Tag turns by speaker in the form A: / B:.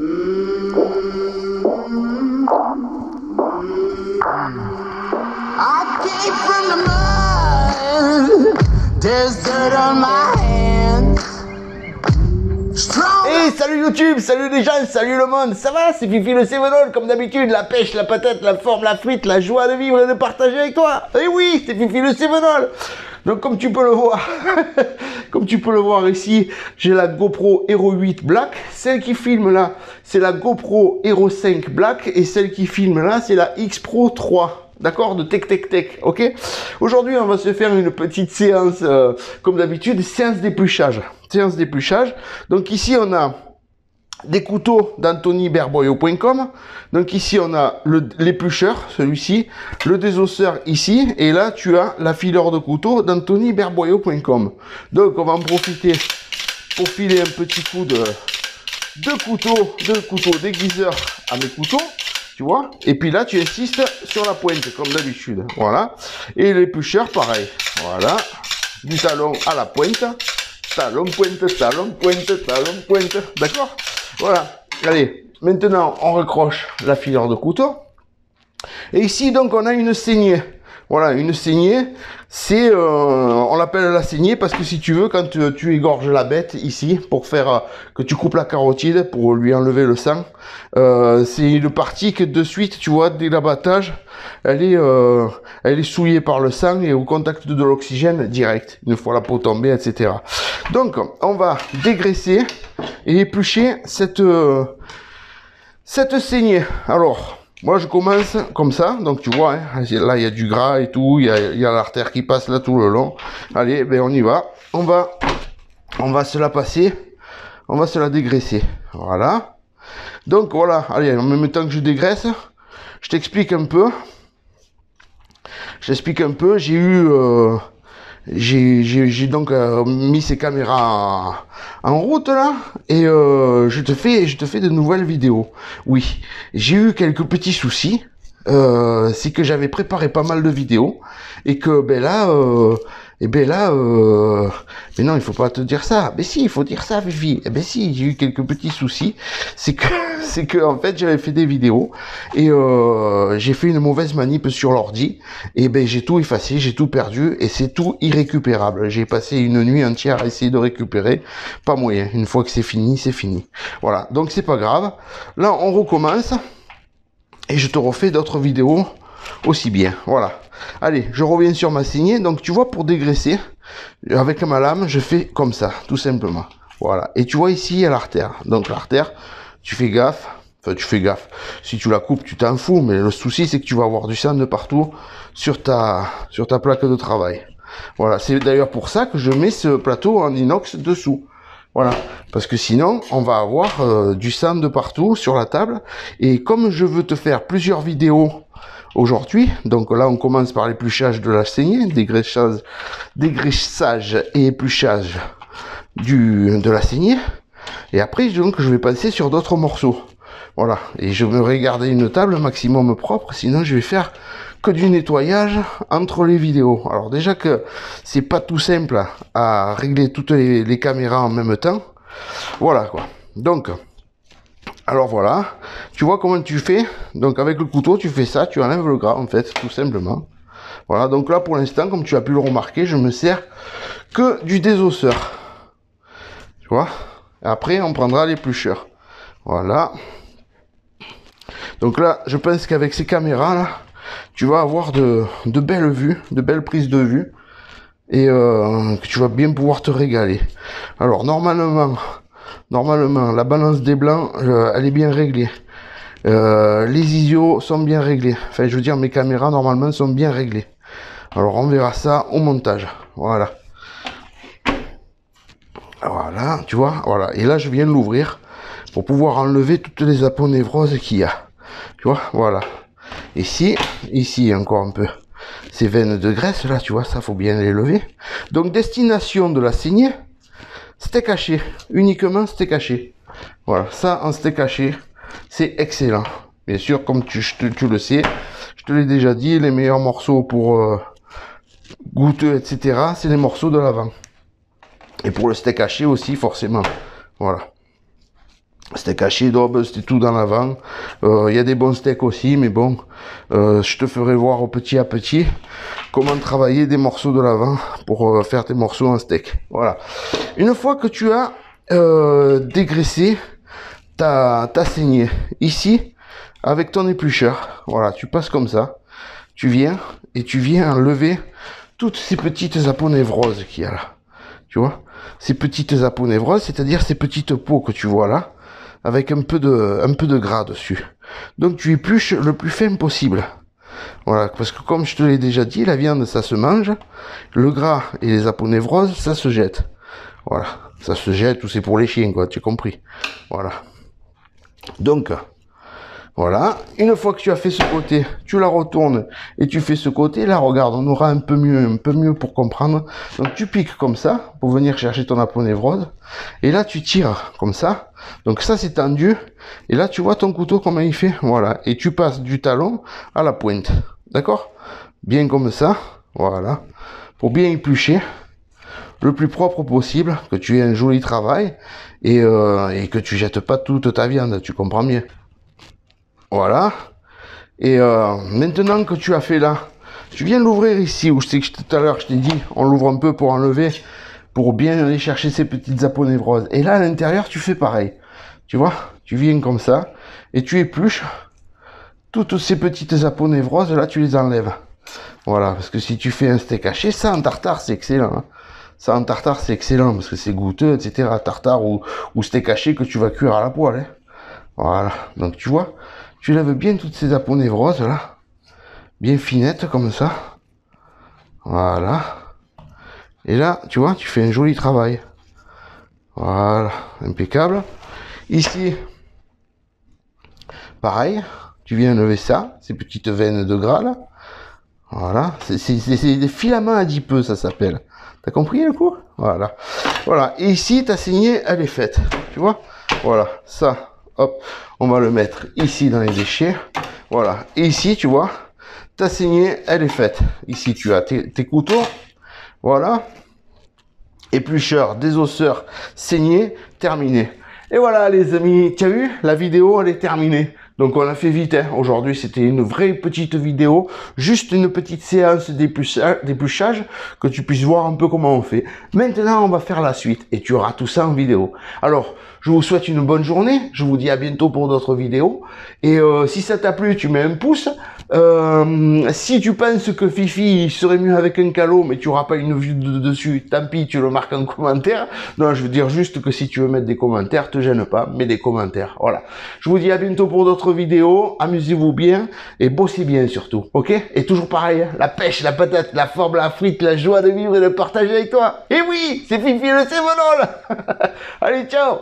A: I came from the mud. There's dirt on my hands.
B: Hey, salut YouTube, salut les gens, salut le monde, ça va? C'est Fifi le Cévenol, comme d'habitude, la pêche, la patate, la forme, la frite, la joie de vivre et de partager avec toi. Eh oui, c'est Fifi le Cévenol. Donc comme tu peux le voir, comme tu peux le voir ici, j'ai la GoPro Hero 8 Black. Celle qui filme là, c'est la GoPro Hero 5 Black. Et celle qui filme là, c'est la X Pro 3. D'accord, de Tech Tech Tech, ok. Aujourd'hui, on va se faire une petite séance, comme d'habitude, séance d'épluchage. Séance d'épluchage. Donc ici, on a des couteaux d'AnthonyBerboyo.com. Donc ici, on a l'éplucheur, celui-ci, le désosseur ici, et là, tu as la fileur de couteau d'AnthonyBerboyo.com. Donc, on va en profiter pour filer un petit coup de couteau déguiseur à mes couteaux. Tu vois, et puis là tu insistes sur la pointe comme d'habitude, voilà, et l'éplucheur pareil, voilà, du talon à la pointe, talon pointe, talon pointe, talon pointe, d'accord, voilà. Allez, maintenant on recroche la filure de couteau, et ici donc on a une saignée. Voilà, une saignée, c'est, on l'appelle la saignée parce que si tu veux, quand tu égorges la bête ici, pour faire que tu coupes la carotide, pour lui enlever le sang, c'est une partie que de suite, tu vois, dès l'abattage, elle est souillée par le sang et au contact de l'oxygène direct, une fois la peau tombée, etc. Donc, on va dégraisser et éplucher cette saignée. Alors, moi, je commence comme ça, donc tu vois, hein, là, il y a du gras et tout, il y a l'artère qui passe là tout le long. Allez, ben on y va. On va se la passer, on va se la dégraisser. Voilà. Donc, voilà, allez, en même temps que je dégraisse, je t'explique un peu. J'ai donc mis ces caméras en route là et je te fais de nouvelles vidéos. Oui, j'ai eu quelques petits soucis. C'est que j'avais préparé pas mal de vidéos et que mais non, il faut pas te dire ça. Mais si, il faut dire ça, Vivi. Eh ben si, j'ai eu quelques petits soucis. C'est que en fait, j'avais fait des vidéos et j'ai fait une mauvaise manip sur l'ordi et ben j'ai tout effacé, j'ai tout perdu et c'est tout irrécupérable. J'ai passé une nuit entière à essayer de récupérer, pas moyen. Une fois que c'est fini, c'est fini. Voilà, donc c'est pas grave. Là, on recommence. Et je te refais d'autres vidéos aussi bien. Voilà. Allez, je reviens sur ma saignée. Donc, tu vois, pour dégraisser, avec ma lame, je fais comme ça, tout simplement. Voilà. Et tu vois, ici, il y a l'artère. Donc, l'artère, tu fais gaffe. Enfin, tu fais gaffe. Si tu la coupes, tu t'en fous. Mais le souci, c'est que tu vas avoir du sang de partout sur ta plaque de travail. Voilà. C'est d'ailleurs pour ça que je mets ce plateau en inox dessous. Voilà, parce que sinon, on va avoir du sang de partout sur la table. Et comme je veux te faire plusieurs vidéos aujourd'hui, donc là, on commence par l'épluchage de la saignée, dégraissage et épluchage de la saignée. Et après, donc, je vais passer sur d'autres morceaux. Voilà, et je vais regarder une table maximum propre, sinon je vais faire que du nettoyage entre les vidéos. Alors déjà que c'est pas tout simple à régler toutes les caméras en même temps. Voilà quoi. Donc, alors voilà, tu vois comment tu fais. Donc avec le couteau, tu fais ça, tu enlèves le gras en fait, tout simplement. Voilà, donc là pour l'instant, comme tu as pu le remarquer, je me sers que du désosseur. Tu vois. Après, on prendra l'éplucheur. Voilà. Donc là, je pense qu'avec ces caméras là, tu vas avoir de belles vues, de belles prises de vue, et que tu vas bien pouvoir te régaler. Alors normalement, la balance des blancs, elle est bien réglée. Les ISO sont bien réglés. Enfin, je veux dire, mes caméras normalement sont bien réglées. Alors on verra ça au montage. Voilà. Voilà, tu vois, voilà. Et là, je viens de l'ouvrir pour pouvoir enlever toutes les aponévroses qu'il y a. Tu vois, voilà. Ici encore un peu. Ces veines de graisse, là, tu vois, ça, faut bien les lever. Donc, destination de la saignée, steak haché. Uniquement steak haché. Voilà, ça, en steak haché, c'est excellent. Bien sûr, comme tu le sais, je te l'ai déjà dit, les meilleurs morceaux pour goûteux, etc., c'est les morceaux de l'avant. Et pour le steak haché aussi, forcément. Voilà. Steak haché, daube, c'était tout dans l'avant. Il y a des bons steaks aussi, mais bon, je te ferai voir petit à petit comment travailler des morceaux de l'avant pour faire tes morceaux en steak. Voilà. Une fois que tu as dégraissé ta saignée, ici, avec ton éplucheur, voilà, tu passes comme ça, tu viens enlever toutes ces petites aponévroses qu'il y a là. Tu vois, ces petites aponévroses, c'est-à-dire ces petites peaux que tu vois là, avec un peu de gras dessus. Donc tu épluches le plus fin possible. Voilà, parce que comme je te l'ai déjà dit, la viande ça se mange, le gras et les aponévroses ça se jette. Voilà, ça se jette ou c'est pour les chiens quoi, tu as compris. Voilà. Donc voilà, une fois que tu as fait ce côté, tu la retournes et tu fais ce côté. Là, regarde, on aura un peu mieux pour comprendre. Donc, tu piques comme ça pour venir chercher ton aponévrose. Et là, tu tires comme ça. Donc, ça, c'est tendu. Et là, tu vois ton couteau, comment il fait. Voilà. Et tu passes du talon à la pointe. D'accord? Bien comme ça. Voilà. Pour bien éplucher le plus propre possible, que tu aies un joli travail et que tu jettes pas toute ta viande. Tu comprends mieux? Voilà. Et maintenant que tu as fait là, tu viens l'ouvrir ici, où je sais que tout à l'heure je t'ai dit, on l'ouvre un peu pour enlever, pour bien aller chercher ces petites aponévroses. Et là à l'intérieur, tu fais pareil. Tu vois, tu viens comme ça, et tu épluches toutes ces petites aponévroses, là tu les enlèves. Voilà, parce que si tu fais un steak haché, ça en tartare c'est excellent. Hein. Ça en tartare c'est excellent, parce que c'est goûteux, etc. Tartare ou steak haché que tu vas cuire à la poêle. Hein. Voilà, donc tu vois, tu lèves bien toutes ces aponévroses là, bien finettes comme ça. Voilà. Et là, tu vois, tu fais un joli travail. Voilà, impeccable. Ici, pareil, tu viens lever ça, ces petites veines de gras là. Voilà, c'est des filaments adipeux, ça s'appelle. T'as compris le coup? Voilà. Voilà, et ici, ta saignée, elle est faite. Tu vois? Voilà, ça. Hop, on va le mettre ici dans les déchets. Voilà. Et ici, tu vois, ta saignée, elle est faite. Ici, tu as tes couteaux. Voilà. Éplucheur, désosseur, saignée, terminé. Et voilà, les amis, tu as vu, la vidéo, elle est terminée. Donc, on a fait vite. Hein. Aujourd'hui, c'était une vraie petite vidéo. Juste une petite séance d'épluchage, que tu puisses voir un peu comment on fait. Maintenant, on va faire la suite. Et tu auras tout ça en vidéo. Alors, je vous souhaite une bonne journée. Je vous dis à bientôt pour d'autres vidéos. Et si ça t'a plu, tu mets un pouce. Si tu penses que Fifi serait mieux avec un calot, mais tu n'auras pas une vue dessus, tant pis, tu le marques en commentaire. Non, je veux dire juste que si tu veux mettre des commentaires, te gêne pas, mets des commentaires. Voilà. Je vous dis à bientôt pour d'autres vidéos. Amusez-vous bien et bossez bien surtout. Ok? Et toujours pareil, hein, la pêche, la patate, la forme, la frite, la joie de vivre et de partager avec toi. Et oui, c'est Fifi le Sémonol. Allez, ciao.